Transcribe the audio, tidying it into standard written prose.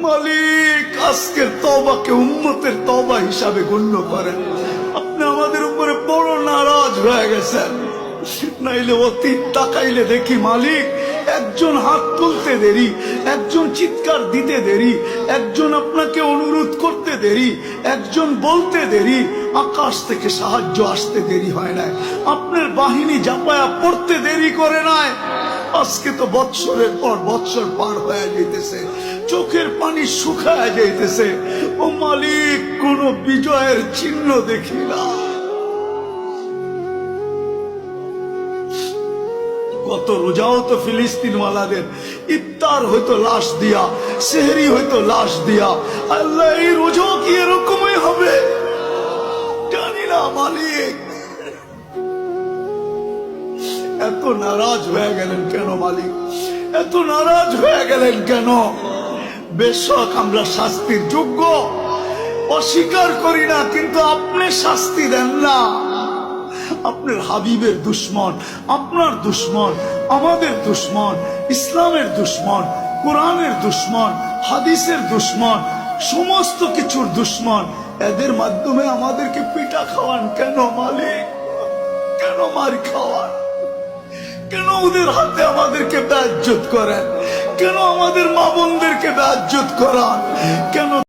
মালিক, আজকের তওবাকে উম্মতের তওবা হিসাবে গণ্য করেন। আপনি আমাদের উপরে বড় নারাজ হয়ে গেছেন। নাইলে অতীত তাকাইলে দেখি মালিক, একজন হাত তুলতে দেরি, একজন চিৎকার দিতে দেরি, একজন আপনাকে অনুরোধ করতে দেরি, একজন বলতে দেরি, আকাশ থেকে সাহায্য আসতে দেরি হয় না। আপনার বাহিনী জাপায়া পড়তে দেরি করে নাই। আজকে তো বৎসরের পর বৎসর পার হয়ে যাইতেছে, চোখের পানি শুকায় যাইতেছে। ও মালিক, কোন বিজয়ের চিহ্ন দেখি না। কত রোজাও তো ফিলিস্তিন ওয়ালাদের ইফতার হইতো লাশ দিয়া, সেহরি হইতো লাশ দিয়া। আল্লাহ, এই রোজাও কি এরকমই হবে? জানি না মালিক। এত নারাজ হয়ে গেলেন কেন মালিক? এত নারাজ হয়ে গেলেন কেন? বেশক আমরা শাস্তির যোগ্য, অস্বীকার করি না, কিন্তু আপনি শাস্তি দেন না। আপনার হাবিবের দুশ্মন, আপনার দুশ্মন, আমাদের দুশ্মন, ইসলামের দুশ্মন, কোরআনের দুশ্মন, হাদিসের দুশ্মন, সমস্ত কিছুর দুশ্মন, এদের মাধ্যমে আমাদেরকে পিটা খাওয়ান কেন মালিক? কেন মার খাওয়ান? কেন ওদের হাতে আমাদেরকে বেইজ্জত করেন? কেন আমাদের মা বোনদেরকে বেইজ্জত করান? কেন